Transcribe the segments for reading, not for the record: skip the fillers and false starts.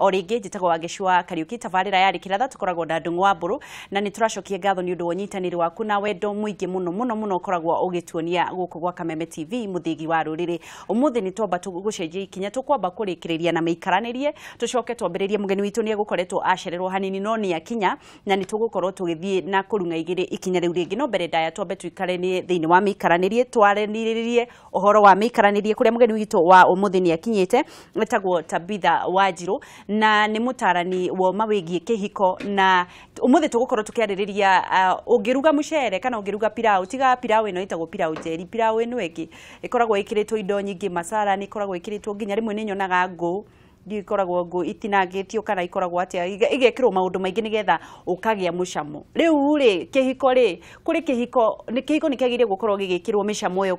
o rĩngĩ njĩtagwo Wangĩcua Kariuki tabarĩra yarĩ kĩratha tũkoragwo na Ndung'u wa Mbũrũ na nĩ tũracokia ngatho nĩ ũndũ wa ũnyitanĩri waku na wendo mũingĩ mũno ũkoragwo ũgĩtuonia gũkũ gwa Kameme TV mũthĩgi wa rũrĩrĩ. Ũmũthĩ nĩ twamba tũgũcenjia ikinya tũkwamba kũrĩkĩrĩria na mĩikaranĩrie tũcoke twambĩrĩrie mũgeni witũ nĩ agũkoretwo acererwo hanini no nĩ akinya na nĩ tũgũkorwo tũgĩthiĩ na kũrunga igĩrĩ ikinya rĩu rĩngĩ no mbere ndaya twambe tũikaranie thĩinĩ wa mĩikaranĩrie twaranĩrĩrie ũhoro wa mĩikaranĩrie kũrĩa mũgeni witũ wa ũmũthĩ nĩ akinyĩte wetagwo Tabitha Wanjiku na nĩ mũtaarani wa mawĩgiĩ kĩhiko na ũmũthĩ tũgũkorwo tũkĩarĩrĩria ũngĩruga mũcere kana ũngĩruga pilau tiga pilau ĩno ĩtagwo pilau njeri pilau ĩno ĩngĩ ĩkoragwo ĩkĩrĩtwo indo nyingĩ masala nĩ ĩkoragwo ĩkĩrĩtwo nginya rĩmwe nĩ nyonaga ngũ ikoragwo ngũ itinangĩtio kana ikoragwo atĩa igekĩrwo maũndũ maingĩ nĩgetha ũkagĩa mũcamo rĩu rĩ kĩhiko rĩ kũrĩ kĩhiko nĩ kĩagĩrĩire gũkorwo gĩgĩkĩrwo mĩcamo ĩyo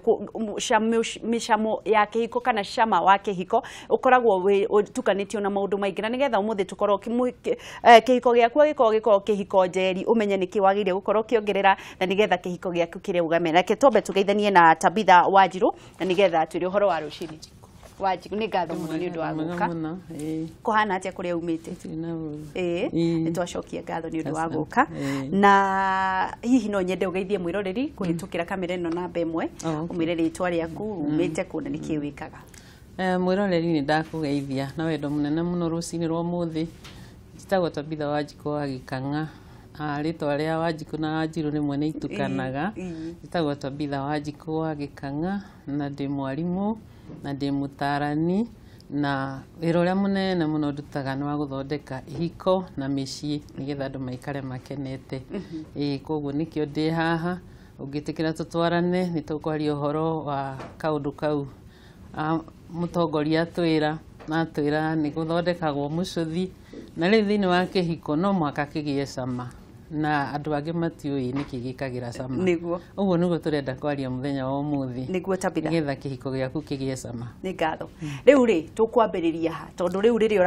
mĩcamo ya kĩhiko kana cama wa kĩhiko ũkoragwo ũtukanĩtio na maũndũ maingĩ na nĩgetha ũmũthĩ tũkorwo kĩhiko gĩaku gĩkorwo kĩhiko njeri ũmenye nĩkĩ wagĩrĩire gũkorwo kĩongerera na nĩgetha kĩhiko gĩaku kĩrĩa ugame reke twambe tũgeithanie na Tabitha Wanjiku na nĩgetha twĩre ũhoro wa rũcinĩ Wanjiku nĩ ngatho mũno nĩ ũndũ wa gũka kũhana atĩa kũrĩa umĩte nĩ twacokia ngatho nĩ ũndũ wa gũka na hihi no nyende ũgeithie mwĩroreri kũhĩtũkĩra kamera ĩno namba ĩmwe ũmwĩre rĩtwa rĩaku umĩte kũ na nĩkĩ wĩkaga mwĩroreri nĩ ndakũgeithia na wendo mũnene mũno rũcinĩ rwa ũmũthĩ njĩtagwo Tabitha Wanjiku wa Gĩkang'a rĩtwa rĩa Wanjiku na Wanjiru rĩmwe nĩ itukanaga njĩtagwo Tabitha Wanjiku wa Gĩkang'a na ndĩ mwarimũ na ndĩ mũtaarani na wĩra ũrĩa mũnene mũno ndutaga nĩ wa gũthondeka ihiko na mĩciĩ nĩgetha andũ maikare makenete koguo nĩkĩo ndĩ haha ũngĩtĩkĩra tũtwarane nĩ tũkwaria ũhoro wa kaũndũ kau mũtongoria atwĩra nĩ gũthondekagwo mũcũthi na rĩu thĩinĩ wa kĩhiko no mũhaka kĩgĩe cama na andũ angĩ matiũĩ nĩkĩ gĩkagĩra cama ũguo nĩguo tũrenda kwaria mũthenya wa ũmũthĩ nĩgetha kĩhiko gĩaku kĩgĩe cama nĩ ngatho rĩu rĩ tũkwambĩrĩria ha tondũ rĩu rĩrĩa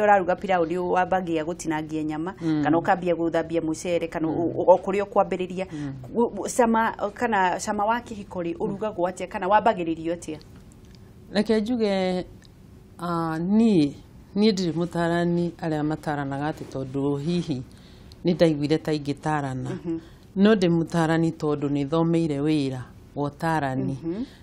ũraruga pilau nĩ wambagia gũtinangia nyama kana ũkambia gũthambia mũcere kana kũrĩa ũkwambĩrĩria cama wa kĩhiko rĩ ũrugagwo atĩa kana wambagĩrĩrio atĩa reke njuge niĩ ndirĩ mũtaarani arĩa mataaranaga atĩ tondũ hihi nĩ ndaiguire ta ingĩtaarana no ndĩ mũtaarani tondũ nĩ thomeire wĩra wa ũtaarani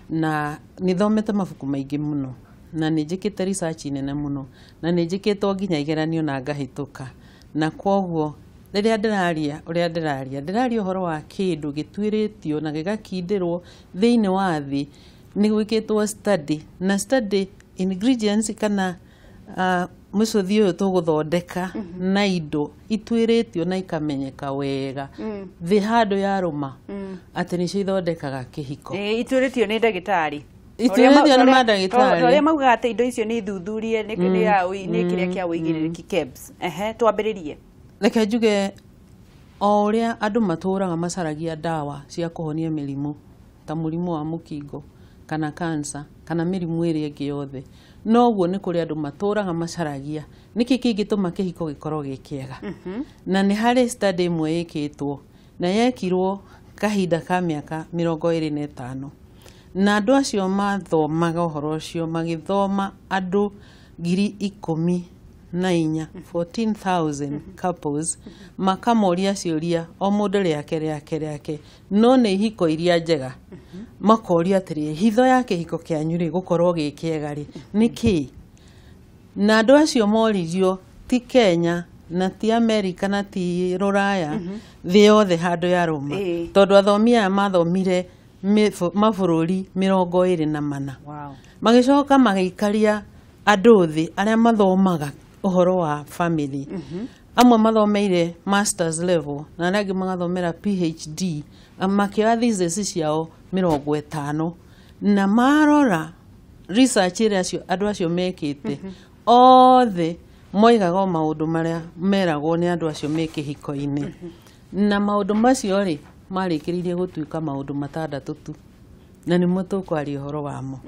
na nĩ thomete mabuku maingĩ mũno na nĩ njĩkĩte research nene mũno na nĩ njĩkĩtwo nginya igeranio na ngahĩtũka na kwoguo rĩrĩa ndĩraria ũhoro wa kĩndũ gĩtuĩrĩtio na gĩgakindĩrwo thĩinĩ wa thĩ nĩ gwĩkĩtwo study na study ingredients kana mũcũthi ũyũ tũgũthondeka na indo ituĩrĩtio na ikamenyeka wega thĩ handũ yarũma atĩ nĩcio ithondekaga kĩhiko ituĩrĩtio nĩ ndagĩtarĩ ituĩrĩtio nĩ mandagĩtarĩ ũrĩa maugaga atĩ indo icio nĩ thuthurie nĩ kĩrĩa kĩa ũigĩrĩrĩki KEBS twambĩrĩrie reke njuge o ũrĩa andũ matũũraga macaragia ndawa cia kũhonia mĩrimũ ta mũrimũ wa mũkingo kana cancer kana mĩrimũ ĩrĩa ĩngĩ yothe noguo nĩ kũrĩ andũ matũũraga macaragia nĩkĩ kĩngĩtũma kĩhiko gĩkorwo gĩ kĩega na nĩ harĩ study ĩmwe ĩkĩtwo na yekirwo kahinda ka mĩaka 25 na andũ acio mathomaga ũhoro ũcio magĩthoma andũ 14,000 14,000 couples makamoria ciũria o mũndũ rĩake no nĩ ihiko iria njega makoria atĩrĩ hitho ya kĩhiko kĩanyu rĩ gũkorwo gĩ kĩega rĩ nĩkĩ na andũ acio moririo ti Kenya na ti Amerika na ti Rũraya thĩ yothe handũ yarũma tondũ athomi aya mathomire mabũrũri 24 magĩcoka magĩikaria andũ thĩ arĩa mathomaga ũhoro wa family amwe mathomeire masters level na arĩa angĩ magathomera PhD makĩoya thesis ciao 50 na marora research ĩrĩa andũ acio mekĩte othe moigaga maũndũ marĩa meragwo nĩ andũ acio me kĩhiko-inĩ na maũndũ macio rĩ marĩkĩrĩirie gũtuĩka maũndũ 6 tu na nĩ mũtũkwaria ũhoro wamo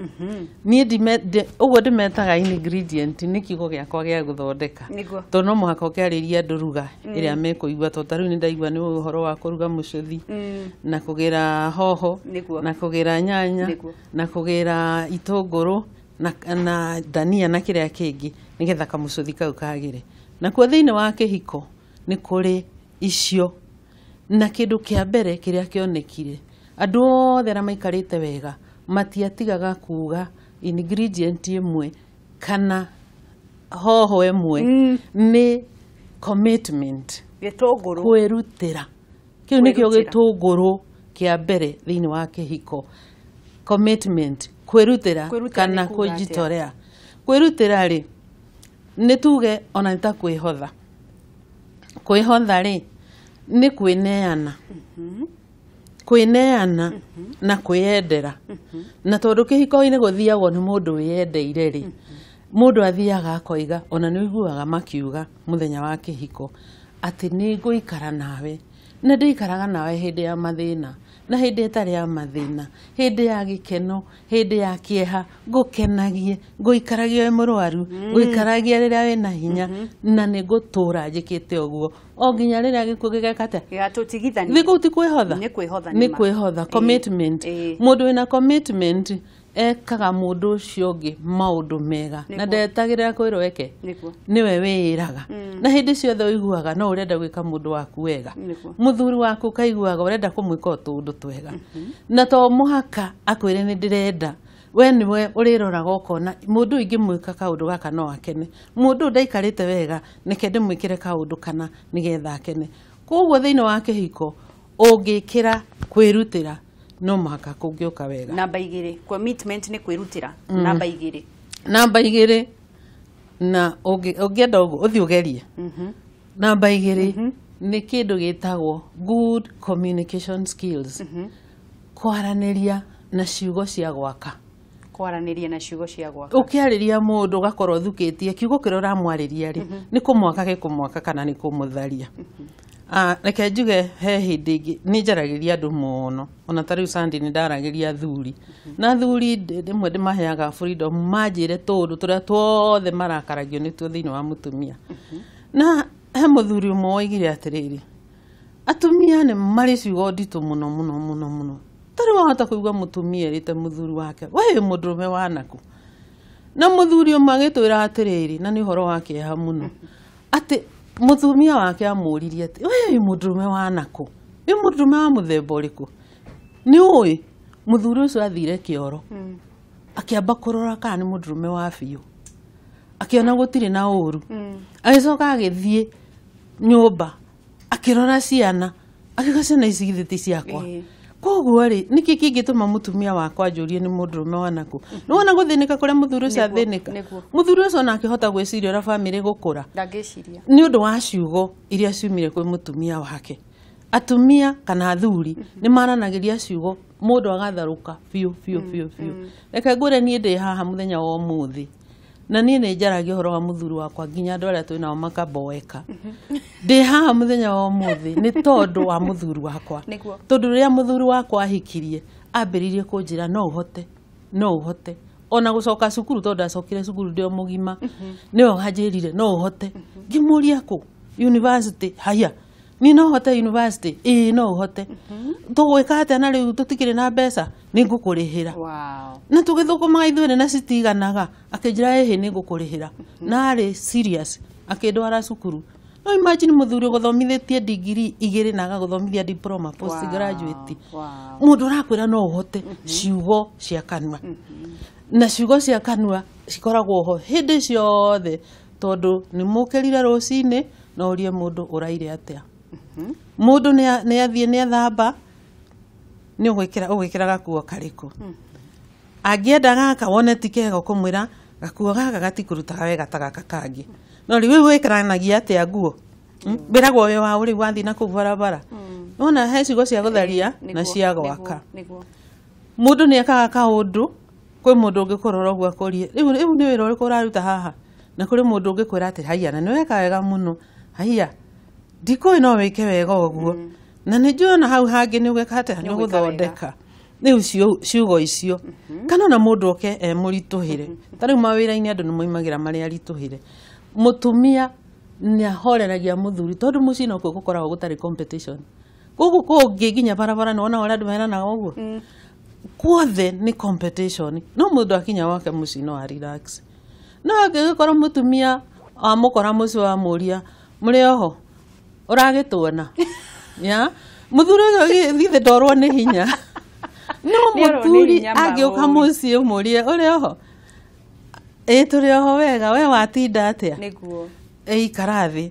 niĩ ũguo ndĩmetaga ingredient nĩ kiugo gĩakwa gĩa gũthondeka tondũ no mũhaka ũkĩarĩria andũ ruga ĩrĩa mekũigua tondũ tarĩu nĩ ndaigua nĩ ũhoro wa kũruga mũcũthi na kũgĩra hoho na kũgĩra nyanya na kũgĩra itũngũrũ na dania na kĩrĩa kĩngĩ nĩgetha kamũcũthi kau kagĩre. Nakuo thĩinĩ wa kĩhiko nĩ kũrĩ icio, na kĩndũ kĩa mbere kĩrĩa kĩonekire, andũ othe arĩa maikarĩte wega matiatigaga kuga ingredient ĩmwe kana hoho ĩmwe nĩ commitment, kwĩrutĩra. Kĩu nĩkĩo gĩtũngũrũ kĩa mbere thĩinĩ wa kĩhiko. Commitment, kwĩrutĩra kana kũjitolea. Kwĩrutĩra rĩ, nĩ tuge ona nĩ ta kwĩhotha. Kwĩhotha rĩ, nĩ kwĩneana. Kwĩneana na kwĩyendera. Na tondũ kĩhiko-inĩ gũthiagwo nĩ mũndũ wĩyendeire rĩ, mũndũ athiaga akoiga, ona nĩ ũiguaga makiuga mũthenya wa kĩhiko atĩ nĩ ngũikara nawe, na ndĩikaraga nawe hĩndĩ ya mathĩna na hĩndĩ ĩtarĩ ya mathĩna, hĩndĩ ya gĩkeno, hĩndĩ ya kĩeha, ngũkenagie, ngũikaragia wĩ mũrwaru, ngũikaragia rĩrĩa wĩna hinya, na nĩ ngũtũra njĩkĩte ũguo o nginya rĩrĩa gĩkuũ gĩgekate gĩgatũtigithania. Thikũ ti kwĩhotha, nĩ kwĩhotha. Commitment. Mũndũ wĩna commitment ekaga mũndũ ũcio ũngĩ maũndũ mega na ndetagĩrĩra kwĩrwo eke, nĩwe wĩĩraga. Na hĩndĩ ciothe ũiguaga no ũrenda gwĩka mũndũ waku wega, mũthuri waku kaiguaga ũrenda kũmwĩka tũũndũ twega, na to mũhaka akwĩre nĩ ndĩrenda, we nĩwe ũrĩroraga ũkona mũndũ ingĩmwĩka kaũndũ gaka no akene, mũndũ ndaikarĩte wega nĩke ndĩmwĩkĩre kaũndũ kana nĩgetha akene. Koguo thĩinĩ wa kĩhiko ũngĩkĩra kwĩrutĩra no mũhaka kũngĩũka wega. Namba 2, commitment nĩ kwĩrutĩra. Namba 2. Namba 2, na ũngĩenda ũguo ũthiĩ ũgerie. Namba 2 nĩ kĩndũ gĩtagwo good communication skills. Kwaranĩria na ciugo cia gwaka. Kwaranĩria na ciugo cia gwaka. Ũkĩarĩria mũndũ ũgakorwo ũthukĩtie kiugo kĩrĩa ũramwarĩria rĩ, nĩ kũmwaka gĩkũmwaka kana nĩ kũmũtharia. Reke njuge he hĩndĩ ĩngĩ nĩ njaragĩria andũ mũno, ona ta rĩu Sunday nĩ ndaragĩria athuri, na athuri rĩmwe ndĩmaheaga freedom manjĩre tũndũ tũrĩa tuothe marakaragio nĩtuo thĩinĩ wa mũtumia. Na he mũthuri ũmwe woigire atĩrĩrĩ, atumia nĩ marĩ ciugo nditũ mũno mũno mũno mũno, tarĩ wahota kũigua mũtumia erĩte mũthuri wake, we mũndũrũme wa naku. Na mũthuri ũmwe agĩtwĩra atĩrĩrĩ, na nĩ ũhoro wa kĩeha mũno, atĩ mũtumia wake amũririe atĩ, we mũndũrũme wa naku, nĩ mũndũrũme wa mũthemba ũrĩkũ? Nĩ ũĩ mũthuri ũcio athire kĩoro akĩamba kũrora kana nĩ mũndũrũme wa biũ, akĩona gũtirĩ na ũru, agĩcoka agĩthiĩ nyũmba akĩrora ciana, akĩuga ciana ici githĩ ti ciakwa. Koguo rĩ, nĩkĩ kĩngĩtũma mũtumia wakwa anjũrie nĩ mũndũrũme wa naku? Nĩ wona gũthĩnĩka kũrĩa mũthuri ũcio athĩnĩka. Mũthuri ũcio ona akĩhota gwĩciria ũrĩa bamĩrĩ gũkũra nĩ ũndũ wa ciugo iria ciumire kwĩ mũtumia wake. Atumia kana athuri nĩ maranagĩria ciugo, mũndũ agatharũka biũ biũ biũ biũ. Reke ngwĩre niĩ ndĩ haha mũthenya wa ũmũthĩ, na niĩ nĩ njaragia ũhoro wa mũthuri wakwa nginya andũ arĩa twĩnao makaboeka. Ndĩ haha mũthenya wa ũmũthĩ nĩ tondũ wa mũthuri wakwa, tondũ rĩrĩa mũthuri wakwa ahikirie ambĩrĩirie kũnjĩra no ũhote, no ũhote, ona gũcoka cukuru tondũ ndacokire cukuru ndĩ o mũgima, nĩwe wanjĩrire no ũhote. Ngĩmũria kũ? University. Haya, niĩ no hote university? Ĩĩ no ũhote. Tũgwĩka atĩa na rĩu tũtikĩrĩ na mbeca? Nĩ ngũkũrĩhĩra. Na tũgĩthũkũmaga ithuĩ na citiganaga, akĩnjĩra ĩhĩ nĩ ngũkũrĩhĩra. Na arĩ serious, akĩndwara cukuru. No imagine mũthuri gũthomithĩtie degree 2 na agagũthomithia diploma postgraduate. Mũndũ ũrakwĩra no ũhote, ciugo cia kanua. Na ciugo cia kanua cikoragwo ho hĩndĩ ciothe, tondũ nĩ mũkĩrire rũcinĩ na ũrie mũndũ ũraire atĩa. Mũndũ nĩ athiĩ nĩ athamba, nĩ ũgwĩkĩra gakuo karĩkũ. Angĩenda gaka wone ti kega ũkũmwĩra gakuo gaka gatikũrutaga wega ta gaka kangĩ. No rĩu wĩkĩranagia atĩa nguo? Mbĩragwo wĩ wa ũrĩ wathiĩ na kũu barabara. Wona he ciugo cia gũtharia na cia gwaka. Mũndũ nĩ ekaga kaũndũ, kwĩ mũndũ ũngĩkũrora ũguo akũrie, rĩu nĩ wĩra ũrĩkũ ũraruta haha? Na kũrĩ mũndũ ũngĩkwĩra atĩ haiya na nĩ weka wega mũno, haiya ndikũĩ no wĩke wega ũguo. Na nĩ njũĩ ona hau hangĩ nĩ ũgwĩka atĩa, nĩ ũgũthondeka. Rĩu ciugo icio kana na mũndũ oke mũritũhĩre. Ta rĩu mawĩra-inĩ andũ nĩ moimagĩra marĩa aritũhĩre. Mũtumia nĩ ahoreragia mũthuri tondũ mũciĩ no kuo gũkoragwo gũtarĩ competition. Gũkũ kũngĩ nginya barabara nĩ wona ũrĩa andũ meranaga ũguo. kuothe nĩ competition no mũndũ akinya wake mũciĩ no a relax no angĩkorwo mũtumia amũkora mũciĩ wa mũria mũrĩ oho ũragĩtuona ya mũthuri ũcio thiĩ ndorwo nĩ hinya no mũthuri angĩũka mũciĩ mũrie ũrĩ oho tũrĩ oho wega we watinda atĩa nĩguo ikara thĩ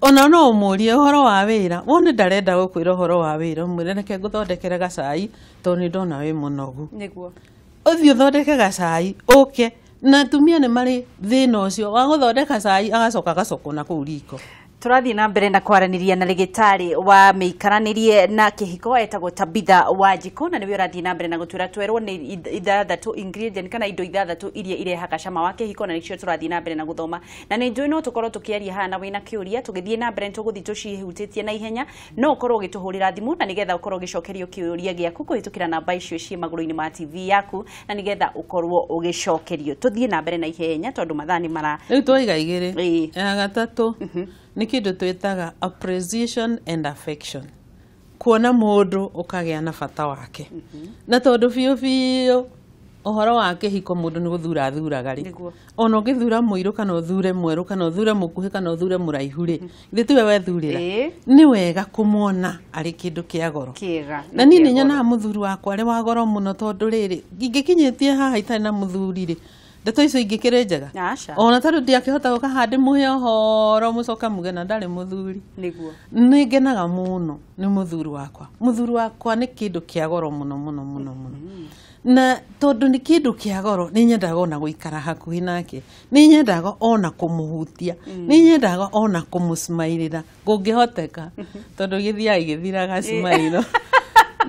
ona no ũmũrie ũhoro wa wĩra wone ndarenda gũkwĩra ũhoro wa wĩra ũmwĩre reke ngũthondekere gacai tondũ nĩ ndona wĩ mũnogu nĩguo ũthiĩ ũthondeke gacai ũke na atumia nĩ marĩ thĩna ũcio wa gũthondeka cai agacoka agacokwo na kũu riko tũrathiĩ na mbere na kwaranĩria na rĩgĩtarĩ wa mĩikaranirie na kĩhiko etagwo Tabitha Wanjiku na nĩwe ũrathiĩ na mbere na gũtwĩra twerwo nĩ ithathatũ ingredient kana indo ithathatũ iria irehaga cama wa kĩhiko na nĩcio tũrathiĩ na mbere na gũthoma na nĩ njũĩ no tũkorwo tũkĩaria haha na wĩna kĩũria tũgĩthiĩ na mbere tũgũthiĩ tũcihutĩtie na ihenya no ũkorwo ũgĩtũhũrĩra thimũ na nĩgetha ũkorwo ũgĩcokerio kĩũria gĩaku kũhĩtũkĩra namba icio ciĩ magũrũ-inĩ ma TV yaku na nĩgetha ũkorwo ũgĩcokerio tũthiĩ na mbere na ihenya tondũ mathaa nĩ mara rĩu twaiga igĩrĩ ya gatatũ nĩ kĩndũ twĩtaga appreciation and affection kuona mũndũ ũkagĩa na bata wake na tondũ biũ ũhoro wa kĩhiko mũndũ nĩ gũthura thuraga rĩ ona ũngĩthura mũirũ kana ũthure mwerũ kana ũthure mũkuhĩ kana ũthure mũraihu rĩ githĩ tiwe wethurĩra nĩ wega kũmuona arĩ kĩndũ kĩa goro na niĩ nĩ nyonaga mũthuri wakwa arĩ wa goro mũno tondũ rĩrĩ ingĩkinyĩtie haha itarĩ na mũthuri rĩ ndeto icio ingĩkĩrĩ njega ona tarĩ ndiakĩhota gũka handĩ mũhe ũhoro mũcoka muge na ndarĩ mũthuri nĩ ngenaga mũno nĩ mũthuri wakwa nĩ kĩndũ kĩa goro mũno mũno mũno mũno na tondũ nĩ kĩndũ kĩa goro nĩ nyendaga ona gũikara hakuhĩ nake nĩ nyendaga ona kũmũhutia nĩ nyendaga ona kũmũsmairĩra kũngĩhoteka tondũ gĩthiaga igĩthiraga smairo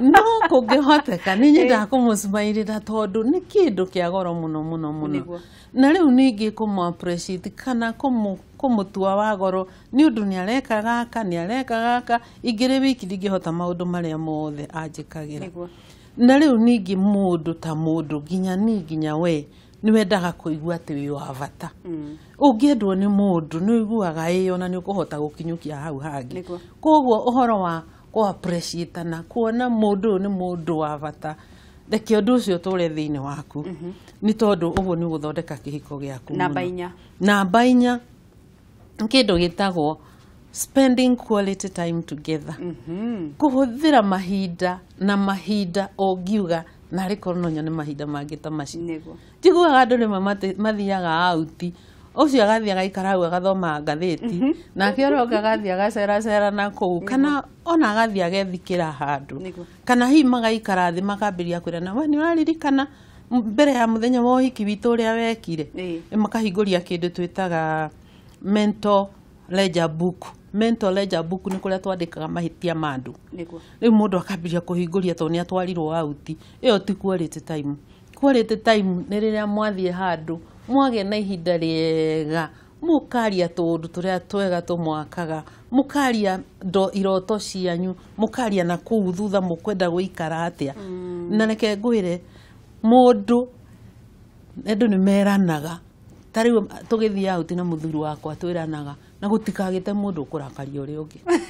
no kũngĩhoteka nĩ nyendaga kũmũsmairĩra tondũ nĩ kĩndũ kĩa goro mũno mũno mũno na rĩu ningĩ kũmũ-appreciate kana kũmũtua wa goro nĩ ũndũ nĩ areka gaka ingĩrĩ wiki ndingĩhota maũndũ marĩa mothe anjĩkagĩra na rĩu ningĩ mũndũ ta mũndũ nginya we nĩ wendaga kũigua atĩ wĩ wa bata ũngĩendwo nĩ mũndũ nĩ ũiguaga ona nĩ ũkũhota gũkinyũkia hau hangĩ koguo ũhoro wa kũ-appreciate na kuona mũndũ nĩ mũndũ wa bata reke ũndũ ũcio tũre thĩinĩ waku nĩ tondũ ũguo nĩ gũthondeka kĩhiko gĩaku namba inya kĩndũ gĩtagwo spending quality time together kũhũthĩra mahinda ũngiuga na arĩkorwo no nyone mahinda mangĩ ta macio njiguaga andũ rĩmwe mathiaga auti ũcio agathiĩ agaikara hau agathoma ngathĩti nake ũrĩa ũngĩ agathiĩ agaceracera na kũu kana ona agathiĩ agethikĩra handũ kana hihi magaikara thĩ makambĩrĩria kwĩrana we nĩ ũraririkana mbere ya mũthenya wa ũhiki witũ ũrĩa wekire makahingũria kĩndũ twĩtaga mental ledger book nĩ kũrĩa twandĩkaga mahĩtia ma andũ rĩu mũndũ akambĩrĩria kũhingũria tondũ nĩ atwarirwo auti ĩyo ti quality time nĩ rĩrĩa mwathiĩ handũ mwagĩa na ihinda rĩega mũkaria tũndũ tũrĩa twega tũmwakaga mũkaria iroto cianyu mũkaria na kũu thutha mũkwenda gũikara atĩa na reke ngwĩre mũndũ nĩ meranaga tarĩu tũgĩthiĩ auti na mũthuri wakwa twĩranaga na gũtikagĩte mũndũ ũkũrakaria ũrĩa ũngĩ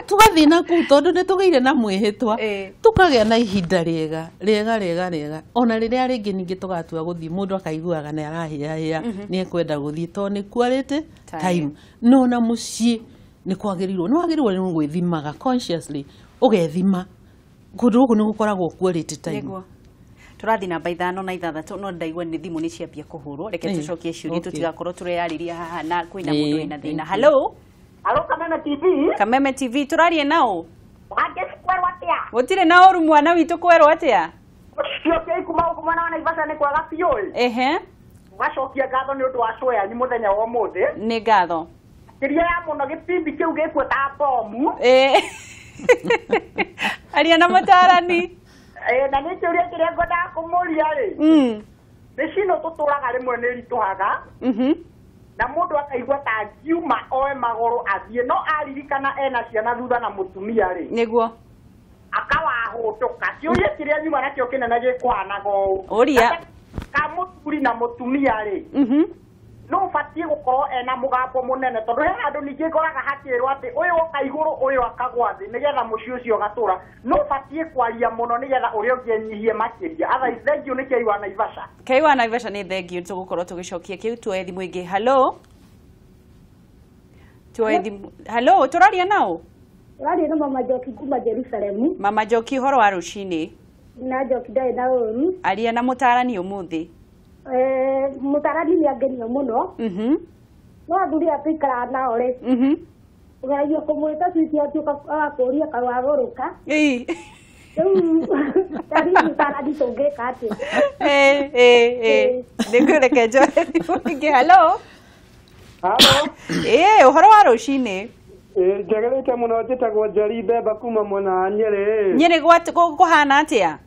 tugathiĩ na kũu tondũ nĩ tũgĩire na mwĩhĩtwa tukagĩa na ihinda rĩega ona rĩrĩa rĩngĩ ningĩ tũgatua gũthiĩ mũndũ akaiguaga nĩ arahĩahĩa nĩ ekwenda gũthiĩ tondũ nĩ quality time no na mũciĩ nĩ wagĩrĩirwo nĩ gwĩthimaga consciously ũgethima kũndũ gũkũ nĩ gũkoragwo quality time tũrathiĩ namba 5 na 6 no ndaigua nĩ thimũ nĩ ciambia kũhũrwo reke tũcokie ciũria tũtigakorwo tũreyarĩria haha na kwĩna mũndũ wĩna thĩna hello Kameme TV tũraria nao gũtirĩ na ũru mwana witũ kwerwo atĩa gacokia ngatho nĩ ũndũ wa show yanyu mũthenya wa ũmũthĩ nĩ ngatho kĩria ya mũno gĩpindi kĩu gĩkuo ta bomu aria na mũtaarani na nĩ kĩũria kĩrĩa ngwendaga kũmũria rĩ nĩ cino tũtũraga rĩmwe nĩ ritũhaga na mũndũ akaigua ta ngiuma oe magũrũ athiĩ no aririkana ena ciana thutha na mũtumia rĩ nĩguo akawahũtũka kĩũria kĩrĩa nyuma nakĩo kĩnene gĩkũhanaga ũũ ũria ka mũthuri na mũtumia rĩ no batie gukorwo ena mugambo munene tondu he andu ningi ngoraga hakirwo ati uyu oka iguru uyu akagwa thi nigetha muci ucio gatura no batie kwaria muno nigetha uria ungi enyihie makiria otherwise thank you ni Keiwa Naivasha. Keiwa Naivasha ni thank you tugukorwo tugicokia kiu tuoe thimu ingi. Hello tuoe thimu. Hello turaria nao Wali na Mama Joki kuma Jerusalemu. Mama Joki horo wa rucini Na Joki dai na uru aria na mũtaarani ũmũthĩ. Mũtaarani ni agenio muno. No athuri atikara na ore. Ugaio kumwita sisi atuka akuria kawaguruka. Tari mũtaarani tongeka ati. Nĩngũreke njoe. Hello. Hello. Ũhoro wa rũcinĩ. Njagarĩte mũno njĩtagwo Njeri Mbemba kuma mwena wa Nyeri. Nyeri kũhana atĩa?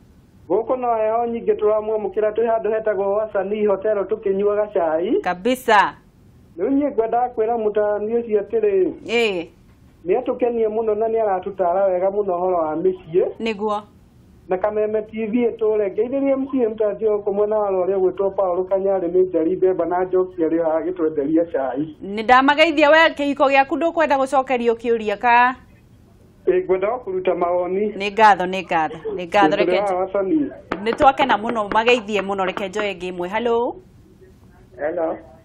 Gũkũ no heho nyingĩ tũramwamũkĩra twĩ handũ hetagwo Wasanii Hotel tũkĩnyuaga cai. Kabisa. Rĩu niĩ ngwenda kwĩra mũtaarani ũcio atĩrĩ. Nĩ atũkenie mũno na nĩ aratũtara wega mũno ũhoro wa mĩciĩ. Nĩguo. Na Kameme TV tũrengeithĩrie mũciĩ mũtanjio kũmwena wa ũrĩa gwĩtwo Paul Kanyarĩ nĩ Njeri Mbemba na Njoki arĩ agĩtwenderia cai. Nĩ ndamageithia we kĩhiko gĩaku ndũkwenda gũcokerio kĩũria ka? Ngwenda kũruta mawoni. Nĩ ngatho reke. Nĩ twakena mũno mageithie mũno reke njoe ĩngĩ ĩmwe.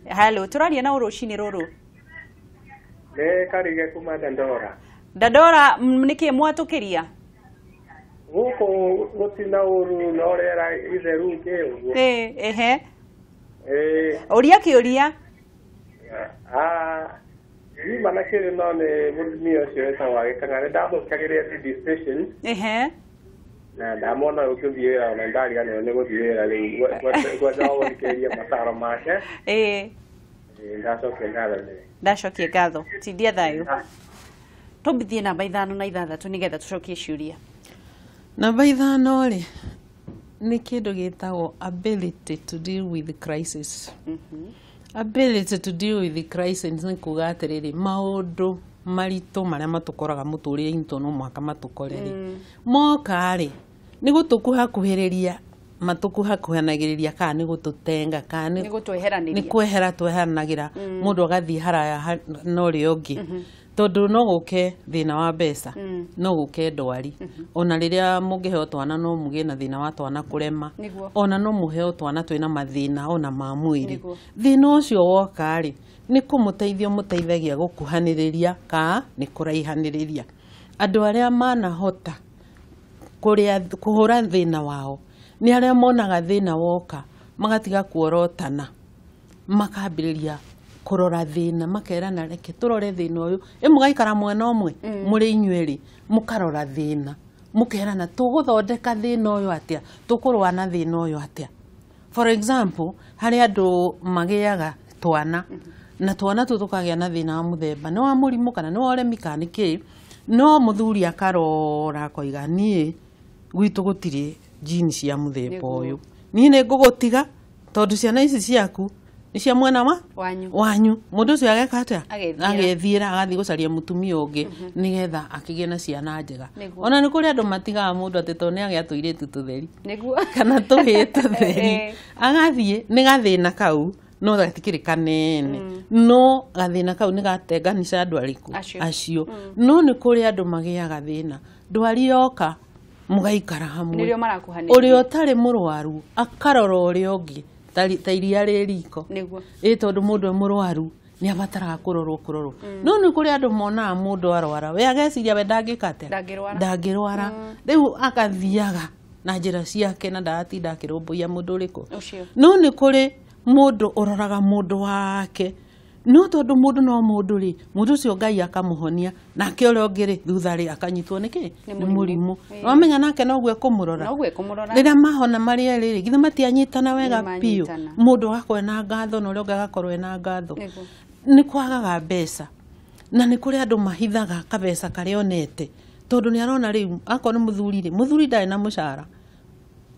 Hello tũraria na rũcinĩ rũrũ. Nĩ Karige kuma Dandora. Dandora nĩkĩ mwatũkĩria? Gũkũ gũtina ũru na ũrĩa itheru kĩũguo. Ũria kĩũria. Nima na kĩrĩ no nĩ mũtumia ũcio wĩtagwo Agĩkanga nĩ ndamũthikagĩria TV station. Na ndamona ũkĩthiĩ wĩra ona ndariganĩrwo nĩ gũthiĩ wĩra rĩu ngwenda gũthikĩrĩria mataro make. Ndacokia ngatho. Tindia thayũ. Tũmbithie namba 5 na 6 nĩgetha tũcokie ciũria. Namba 5 rĩ nĩ kĩndũ gĩtagwo ability to deal with the crisis. Ability to deal with the crisis nĩ kuga atĩrĩrĩ maũndũ maritũ marĩa matũkoraga mũtũrĩre-inĩ to no mũhaka matũkorere moka rĩ nĩ gũtũkuhakuhĩrĩria matũkuhakuhanagĩrĩria kana nĩ gũtũtenga kana nĩ kwehera tweheranagĩra mũndũ agathiĩ haraya na ũrĩa ũngĩ tondu no gũke thĩna wa mbeca no gũke ndwari ona rĩrĩa mũngĩheo twana no mũgĩe na thĩna wa twana kũrema ona no mũheo twana twĩna mathĩna ona ma mwĩrĩ thĩna ũcio woka rĩ nĩ kũmũteithia mũteithagia gũkuhanĩrĩria ka nĩ kũraihanĩrĩria andũ arĩa manahota kũhũra thĩna wao nĩ arĩa monaga thĩna woka magatiga kuorotana makambĩrĩria kurora thĩna makerana reke tũrore thĩna ũyũ mũgaikara mwena ũmwe mũrĩ inyuerĩ mũkarora thĩna mũkerana tũgũthondeka thĩna ũyũ atĩa tũkũrũa na thĩna ũyũ atĩa for example harĩ andũ magĩaga twana na twana tũkagĩa na thĩna wa mũthemba nĩ wa mũrimũ kana nĩ wa ũremi kana nĩ kĩ no mũthuri akarora akoiga niĩ gwitũ gũtirĩ jini cia mũthemba ũyũ niĩ nĩ ngũgũtiga tondũ ciana ici ciaku nĩ cia mwena wanyu mũndũ ũcio ageka atĩa agethiĩra agathiĩ gũcaria mũtumia ũngĩ nĩgetha akĩgĩe na ciana njega ona nĩ kũrĩ andũ matigaga mũndũ atĩ tondũ nĩ agĩa tũirĩtu tũtheri kana tũhĩĩ tũtheri agathiĩ nĩ gathĩna kau no gatikĩrĩ kanene no gathĩna kau nĩ gatenganisha andũ arĩkũ acio no nĩ kũrĩ andũ magĩaga thĩna ndwari yoka mũgaikara hamwe ũrĩa ũtarĩ mũrwaru akarora ũrĩa ũngĩ ta iria rĩ riko tondũ mũndũ mũrwaru nĩ abataraga kũrorwo no nĩ kũrĩ andũ monaga mũndũ arwara we ageciria we ndangĩka atĩa ndangĩrwara rĩu agathiaga na njĩra ciake na ndagatinda akĩrũmbũiya mũndũ ũrĩkũ no nĩ kũrĩ mũndũ ũroraga mũndũ wake no tondũ mũndũ no mũndũ rĩ mũndũ ũcio Ngai akamũhonia nake ũrĩa ũngĩ rĩ thutha rĩ akanyitwo nĩkĩ nĩ mũrimũ wamenya nake noguo ekũmũrora rĩrĩa mahona marĩ erĩ rĩ githĩ matianyitana wega biũ mũndũ agakorwo na ngatho na ũrĩa ũngĩ agakorwo ena ngatho nĩ kwagaga mbeca na nĩ kũrĩ andũ mahithaga kabeca karĩa onete tondũ nĩ arona rĩu akorwo nĩ mũthuri rĩ mũthuri ndarĩ na mũcara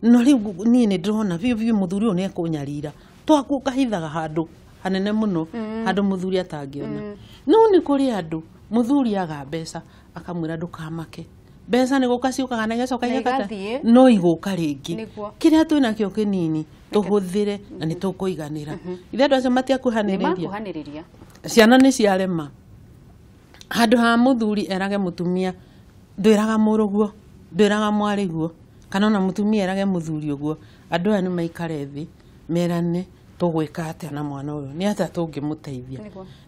no rĩu niĩ nĩ ndĩrona biũ mũthuri ũyũ nĩ ekũnyarira twaku kahithaga handũ hanene mũno handũ mũthuri atangĩona no nĩ kũrĩ andũ mũthuri aga mbeca akamwĩra ndũkamake mbeca nĩ gũka ciũkaga na igacoka igakata no igũka rĩngĩ kĩrĩa twĩna kĩo kĩnini tũhũthĩre na nĩ tũkũiganĩra ithe andũ acio matiakuhanĩrĩria ciana nĩ ciarema handũ ha mũthuri erage mũtumia ndwĩraga mũrũguo ndwĩraga mwarĩguo kana ona mũtumia erage mũthuri ũguo andũ aya nĩ maikare thĩ merane tũgwĩka atĩa na mwana ũyũ nĩ atĩa tũngĩmũteithia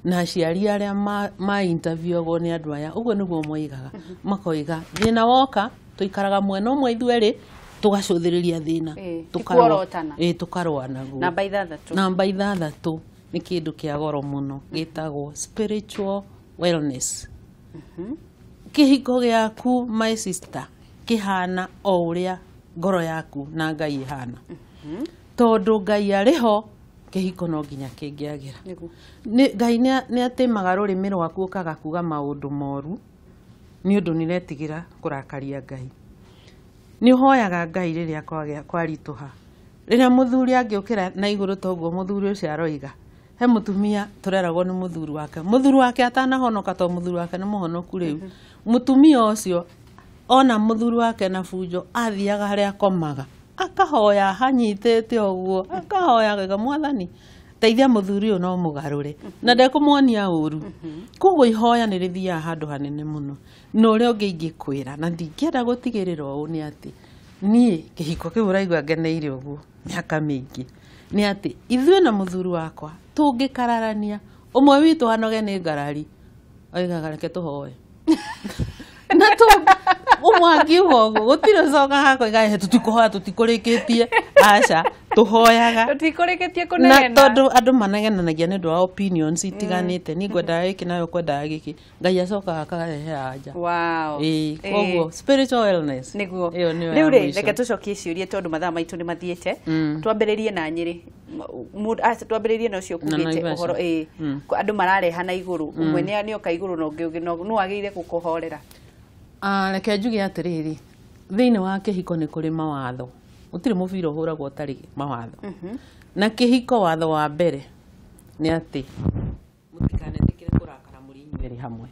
na aciari arĩa ma interviewagwo nĩ andũ aya ũguo nĩguo moigaga makoiga thĩna woka tũikaraga mwena ũmwe ithuerĩ tũgacũthĩrĩria thĩna tũkarũa naguo namba 6 nĩ kĩndũ kĩa goro mũno gĩtagwo spiritual wellness kĩhiko gĩaku my sister kĩhana o ũrĩa ngoro yaku na Ngai ihana tondũ Ngai arĩho kĩhiko no nginya kĩngĩagĩra Ngai nĩ atĩmaga rũrĩmĩ rwaku ũkaga kuga maũndũ moru nĩ ũndũ nĩretigĩra kũrakaria Ngai nĩ ũhoyaga Ngai rĩrĩa kwaritũha rĩrĩa mũthuri angĩũkĩra na igũrũ toguo mũthuri ũcio aroiga he mũtumia tũreragwo nĩ mũthuri wake atanahonoka to mũthuri wake nĩ mũhonoku rĩu mũtumia ũcio ona mũthuri wake na bunjo athiaga harĩa akomaga akahoya hanyitĩte ũguo akahoya gega Mwathani teithia mũthuri ũyũ no mũgarũre na ndekũmuonia ũru koguo ihoya nĩ rĩthiaga handũ hanene mũno na ũrĩa ũngĩ ingĩkwĩra na ndingĩenda gũtigĩrĩra ũũ nĩ atĩ niĩ kĩhiko kĩu ũraigua ngeneire ũguo mĩaka mĩingĩ nĩ atĩ ithuĩ na mũthuri wakwa tũngĩkararania ũmwe witũ hanoge nĩ ngarari oigaga reke tũhoe na ũmwe angiuga ũguo gũtirĩ coka hakoiga he tũtikũhoya tũtikũrĩkĩtie aca tũhoyaga tũtikũrĩkĩtie kũnegena na tondũ andũ manegenanagia nĩ ũndũ wa opinions itiganĩte niĩ ngwendaga gĩkĩ nawe kwendaga gĩkĩ Ngai acokaga akarehe anja koguo spiritual wellness nĩguo rĩu rĩ reke tũcokie ciũria tondũ mathaa maitũ nĩ mathiĩte twambĩrĩrie na Nyĩrĩ twambĩrĩrie na ũcio kugĩte ũhoro andũ mararehana igũrũ ũmwe nĩ oka igũrũ na ũngĩ nũ wagĩrĩire gũkũhorera reke njuge atĩrĩrĩ thĩinĩ wa kĩhiko nĩ kũrĩ mawatho gũtirĩ mũbira ũhũragwo ũtarĩ mawatho na kĩhiko watho wa mbere nĩ atĩ mũtikanetĩkĩre kũrakara mũrĩ inyuerĩ hamwe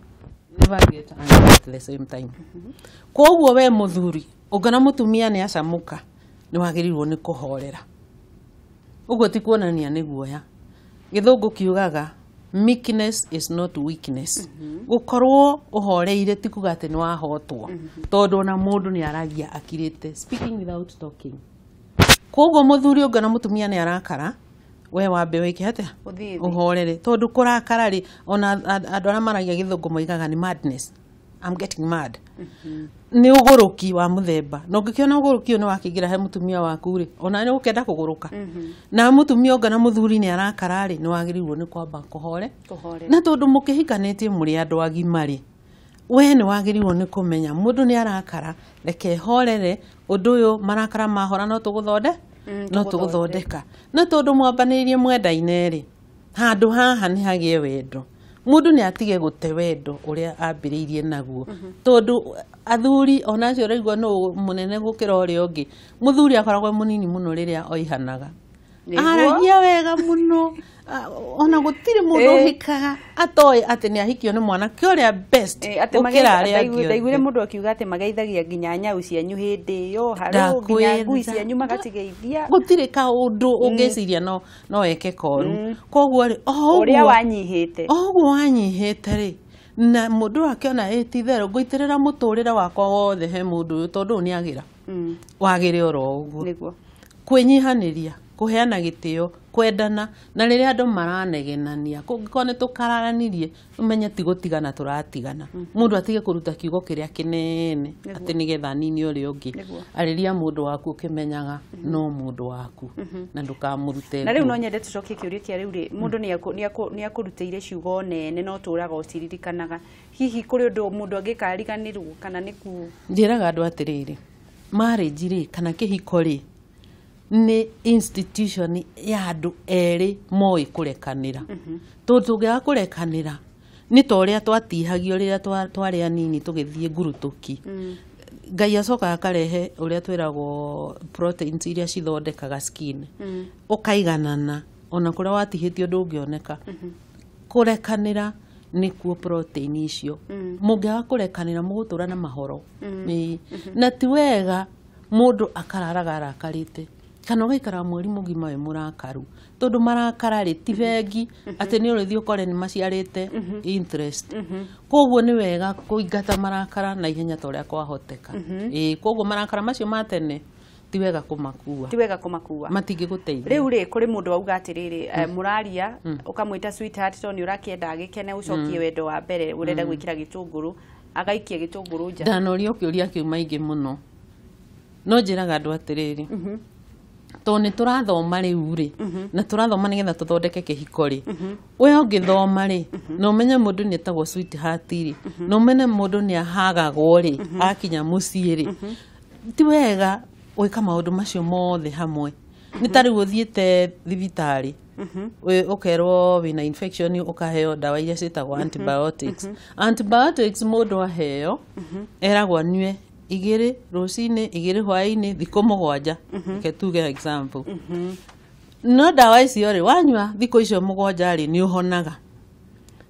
never get angry at the same time koguo we mũthuri ũngana mũtumia nĩ acamũka nĩ wagĩrĩirwo nĩ kũhorera ũguo ti kuonania nĩ guoya gĩthũngũ kiugaga meekness is not weakness gũkorwo ũhoreire ti kuga atĩ nĩ wahotwo tondũ ona mũndũ nĩ aragia akirĩte speaking without talking koguo mũthuri ũngĩ na mũtumia nĩ arakara we wambe wĩke atĩa ũhorere tondũ kũrakara rĩ ona andũ arĩa maragia gĩthũngũ moigaga nĩ madness I'm getting mad nĩ ũgũrũki wa mũthemba na ũngĩkĩona ũgũrũki ũyũ nĩ wakĩingĩra he mũtumia waku rĩ ona nĩ ũkenda kũgũrũka na mũtumia ũngĩ na mũthuri nĩ arakara rĩ nĩ wagĩrĩirwo nĩ kwamba kũhore na tondũ mũkĩhikanĩtie mũrĩ andũ agima rĩ we nĩ wagĩrĩirwo nĩ kũmenya mũndũ nĩ arakara reke horere ũndũ ũyũ marakara mahora no tũgũthondeka na tondũ mwambanĩirie mwendaine rĩ handũ haha nĩ hagĩe wendo mũndũ nĩ atige gũte wendo ũrĩa ambĩrĩirie naguo tondũ athuri ona acio ũraigua no mũnene gũkĩra ũrĩa ũngĩ mũthuri akoragwo mũnini mũno rĩrĩa oihanaga aragia wega mũno ona gũtirĩ mũndũ ũhikaga atoĩ atĩ nĩ ahikio nĩ mwanake ũrĩa best gũkĩra arĩa angĩ ndaiguire mũndũ akiuga atĩ mageithagia nginya nyau cianyu hĩndĩ ĩyo harĩ nginya ngui cianyu magatigeithia gũtirĩ kaũndũ ũngĩciria no eke koru koguo rĩ ũrĩa wanyihĩte rĩ na mũndũ akĩona ti-therũ ngũitĩrĩra mũtũrĩre wakwa wothe he mũndũ ũyũ tondũ nĩ agĩra wagĩre oro ũguo kwĩnyihanĩria kũheana gĩtĩo kwendana na rĩrĩa andũ maranegenania kũngĩkorwo nĩ tũkararanirie ũmenye ti gũtigana tũratigana mũndũ atige kũruta kiugo kĩrĩa kĩnene atĩ nĩgetha nini ũrĩa ũngĩ arĩria mũndũ waku ũkĩmenyaga no mũndũ waku na ndũkamũrute na rĩu no nyende tũcokie kĩũria kĩa rĩu rĩ mũndũ nĩ akũrutĩire ciugo nene no tũraga ũciririkanaga hihi kũrĩ ũndũ mũndũ angĩkariganĩrwo kana nĩ njĩraga andũ atĩrĩrĩ marriage rĩ kana kĩhiko rĩ nĩ institution ya andũ erĩ moĩ kũrekanĩra tondũ tũngĩaga kũrekanĩra nĩ ta ũrĩa twatihagio rĩrĩa twarĩ anini tũgĩthiĩ ngurutũki Ngai acokaga akarehe ũrĩa twĩragwo proteins iria cithondekaga skin ũkaiganana ona kũrĩa watihĩtio ndũngĩoneka kũrekanĩra nĩkuo protein icio mũngĩaga kũrekanĩra mũgũtũra na mahoro na ti wega mũndũ akararaga arakarĩte kana ũgaikara mweri mũgima we mũrakaru tondũ marakara rĩ ti bengi atĩ nĩ ũrĩthiĩ ũkore nĩ maciarĩte interest koguo nĩ wega kũingata marakara na ihenya ta ũrĩa kwahoteka koguo marakara macio ma tene ti wega kũmakua matingĩgũteithia rĩu rĩ kũrĩ mũndũ auga atĩrĩrĩ mũraria ũkamwĩta sweetheart to nĩ ũrakĩenda agĩkene ũcokie wendo wa mbere ũrenda gwĩkĩra gĩtũngũrũ agaikia gĩtũngũrũ nja ndanorio kĩũria kĩu maingĩ mũno no njĩraga andũ atĩrĩrĩ to nĩ tũrathoma rĩu rĩ na tũrathoma nĩgetha tũthondeke kĩhiko rĩ we ũngĩthoma rĩ na ũmenye mũndũ nĩ etagwo sweetheart rĩ na ũmenye mũndũ nĩ ahagagwo rĩ akinya mũciĩ rĩ ti wega gwĩka maũndũ macio mothe hamwe nĩ ta rĩu ũthiĩte thibitarĩ ũkerwo wĩna infection ũkaheo ndawa iria ciĩtagwo antibiotics mũndũ aheo eragwo anyue 2 rũcinĩ 2 hwaĩ-inĩ thikũ 7 reke tuge example no ndawa icio rĩ wanyua thikũ icio 7 rĩ nĩ ũhonaga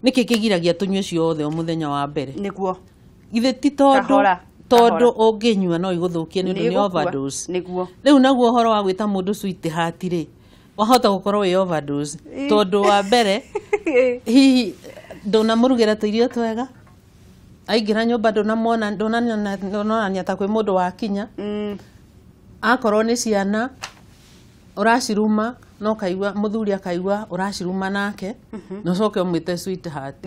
nĩkĩ kĩgiragia tũnyue ciothe o mũthenya wa mbere nĩguo ithe ti tondũ ũngĩnyua no igũthũkie nĩ ũndũ nĩ overdose rĩu naguo ũhoro wa gwĩta mũndũ sweetheart rĩ wahota gũkorwo wĩ overdose tondũ wa mbere hihi ndũnamũrugĩra tũirio twega aingĩra nyũmba ndũnonania ta kwĩ mũndũ wakinya akorwo nĩ ciana ũraciruma no kaigua mũthuri akaigua ũraciruma nake no coke ũmwĩte sweetheart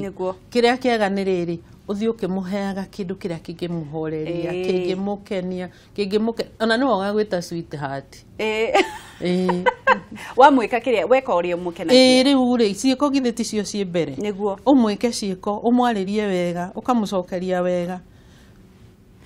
kĩrĩa kĩega nĩ rĩrĩ ũthiĩ ũkĩmũheaga kĩndũ kĩrĩa kĩngĩmũhoreria kĩngĩmũkenia ona nĩ woga gwĩta sweetheart wamwĩka kĩrĩa weka ũrĩa ũmũkenagia rĩu rĩ ciĩko githĩ ti cio ciĩ mbere ũmwĩke ciĩko ũmwarĩrie wega ũkamũcokeria wega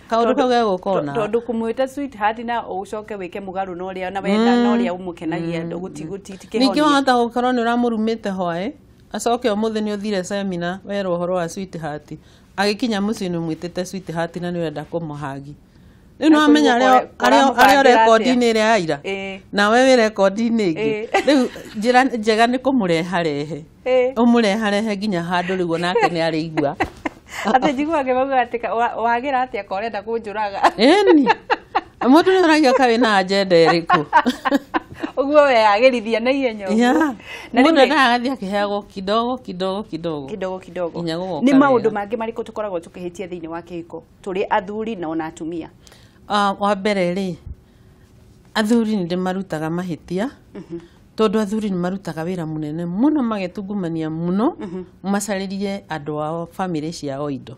kaũndũ kau gegũkona tondũ kũmwĩta sweetheart na ũcoke wĩke mũgarũ na ũrĩa na wenda na ũrĩa ũmũkenagia gũtikĩhonia ningĩ wahota gũkorwo nĩ ũramũrumĩte hwaĩ acoke ũmũthĩ nĩ ũthire seminar werwo ũhoro wa sweetheart agĩkinya mũciĩ nĩ ũmwĩtĩte sweetheart na nĩ ũrenda kũmũhagi rĩu nĩ wamenya arĩa rekondi-inĩ ĩrĩa ya ira nawe wĩ rekondi-inĩ ĩngĩ rĩu njĩra njega nĩ kũmũreharehe ũmũreharehe nginya handũ rĩu onake nĩ arĩigua atĩ njiguage mauga atĩ wagĩra atĩa ka ũrenda kũnjũraga ĩni mũndũ nĩ ũragia kaĩ na agenda ĩrĩkũ ũguo we agĩrithia na ihenya mũndũ agathiĩ akĩheagwo kidogo nĩ maũndũ mangĩ marĩkũ tũkoragwo tũkĩhĩtia thĩinĩ wa kĩhiko tũrĩ athuri na ona atumia wa mbere rĩ athuri nĩ ndĩmarutaga mahĩtia tondũ athuri nĩ marutaga wĩra mũnene mũno magetungumania mũno macarĩrie andũ ao bamĩrĩ ciao indo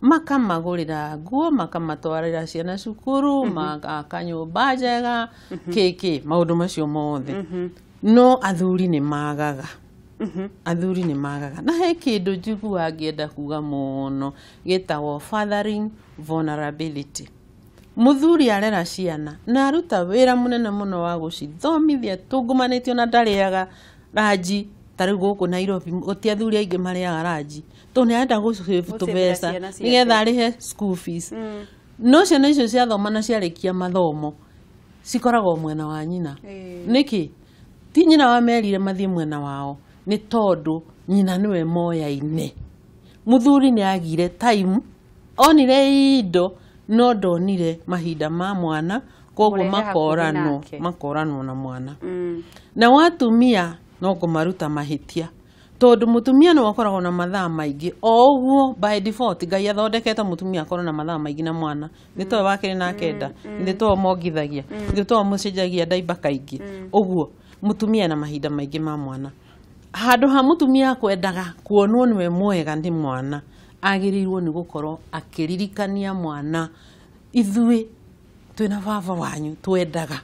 makamagũrĩra nguo makamatwarĩra ciana cukuru makanyũmba njega maũndũ macio mothe no athuri nĩ magaga na he kĩndũ njiguaga ngĩenda kuga mũno gĩtagwo fathering vulnerability mũthuri arera ciana na aruta wĩra mũnene mũno wa gũcithomithia tungumanĩtio na ndarĩaga ranji ta rĩu gũkũ Nairobi ti athuri aingĩ marĩaga ranji to nĩ arenda gũsave tũbeca nĩgetha arĩhe school fees no ciana icio ciathoma na ciarĩkia mathomo cikoragwo mwena wa nyina nĩkĩ ti nyina wamerire mathiĩ mwena wao nĩ tondũ nyina nĩwe moya-inĩ mũthuri nĩ agire time onire indo no ndonire mahinda ma mwana koguo makoranwo na mwana na watumia no kũmaruta mahĩtia tondũ mũtumia nĩ wakoragwo na mathaa maingĩ o ũguo by default Ngai athondekete mũtumia akorwo na mathaa maingĩ na mwana nĩ tondũ wakĩrĩ na kenda nĩ tondũ mongithagia nĩ tondũ mũcenjagia ndaimba kaingĩ ũguo mũtumia na mahinda maingĩ ma mwana handũ ha mũtumia kwendaga kuonwo nĩwe mwega nĩ mwana agĩrĩirwo nĩ gũkorwo akĩririkania mwana ithuĩ twĩna baba wanyu twendaga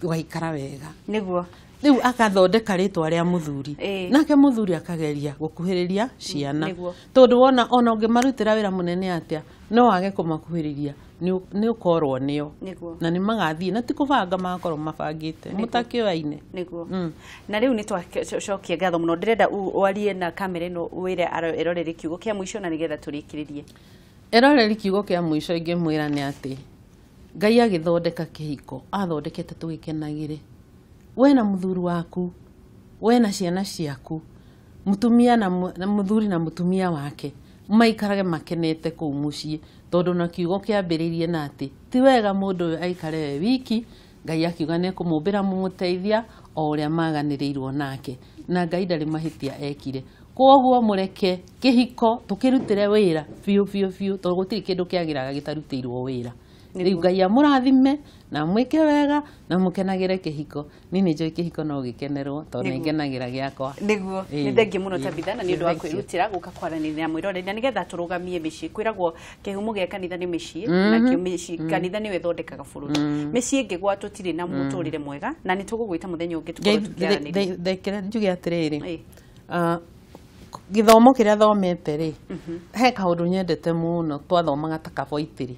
ũgaikara wega nĩguo rĩu akathondeka rĩtwa rĩa mũthuri nake mũthuri akageria gũkuhĩrĩria ciana tondũ wona ona ũngĩmarutĩra wĩra mũnene atĩa no wage kũmakuhĩrĩria nĩ ũkorwo nĩo na nĩ magathiĩ na ti kũbanga magakorwo mabangĩte mũtakĩoaine na rĩu nĩ twacokia ngatho mũno ndĩrenda warie na kamera ĩno wĩre erorere kiugo kĩa mũico na nĩgetha tũrĩkĩrĩrie eroreri kiugo kĩa mũico ingĩmwĩra nĩ atĩ Ngai agĩthondeka kĩhiko athondekete tũgĩkenagĩre we na mũthuri waku we na ciana ciaku mutumia na muthuri na mutumia wake maikarage makenete kuu muciĩ tondu na kiugo kĩambĩrĩirie na atĩ ti wega mũndũ ũyũ aikare we wiki Ngai akiuga nĩ kũmũmbĩra mũmũteithia o ũrĩa maganĩrĩirwo nake na Ngai ndarĩ mahĩtia ekire koguo mũreke kĩhiko tũkĩrutĩre wĩra biũ tondũ gũtirĩ kĩndũ kĩagĩraga gĩtarutĩirwo wĩra rĩu Ngai amũrathime na mwĩke wega na mũkenagĩre kĩhiko niĩ nĩ njũĩ kĩhiko no gĩkenerwo tondũ nĩ ngenagĩra gĩakwa nĩguo nĩ thengiĩ mũno Tabitha na nĩ ũndũ wa kwĩrutĩra gũka kwaranĩria na mwĩroreri na nĩgetha tũrũgamie mĩciĩ kwĩragwo kĩhumo gĩa kanitha nĩ mĩciĩ na kĩo kanitha nĩwe thondekaga bũrũri mĩciĩ ĩngĩgwa tũtirĩ na mũtũrĩre mwega na nĩ tũgũgwĩta mũthenya ũngĩ tũkorwo tũkĩaranĩria thekera njuge atĩrĩrĩ gĩthomo kĩrĩa thomete rĩ he kaũndũ nyendete mũno twathomaga ta kaboitĩrĩ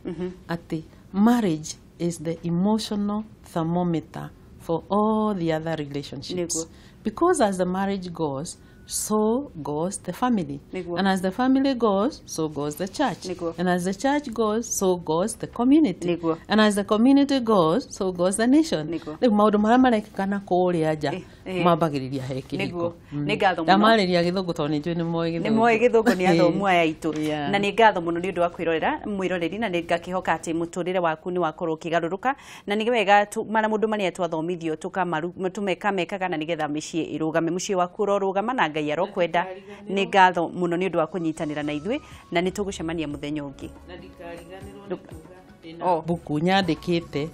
atĩ marriage is the emotional thermometer for all the other relationships. Because as the marriage goes, so goes the family. And as the family goes, so goes the church. And as the church goes, so goes the community. And as the community goes, so goes the nation. Rĩu maũndũ marĩa marekĩkana kũrĩa nja mambagĩrĩria he kĩhiko. Nĩ ngatho mũno. Ndamarĩria gĩthũngũ tondũ nĩ njũĩ nĩ moĩ gĩthũngũ. Nĩ moĩ gĩthũngũ nĩ athomu aya aitũ. Na nĩ ngatho mũno nĩ ũndũ wa kwĩrorera mwĩroreri na nĩ ngakĩhoka atĩ mũtũrĩre waku nĩ wakorwo ũkĩgarũrũka na nĩ wega mana mũndũ marĩa twathomithio tũkamekaga na nĩgetha mĩciĩ ĩrũgame mũciĩ waku ũrorũgama na Ngai arokwenda nĩ ngatho mũno nĩ ũndũ wa kũnyitanĩra na ithuĩ na nĩ tũgũcemania mũthenya ũngĩ. Na ndikariganĩrwo nĩ kuuga ndĩna mbuku nyandĩkĩte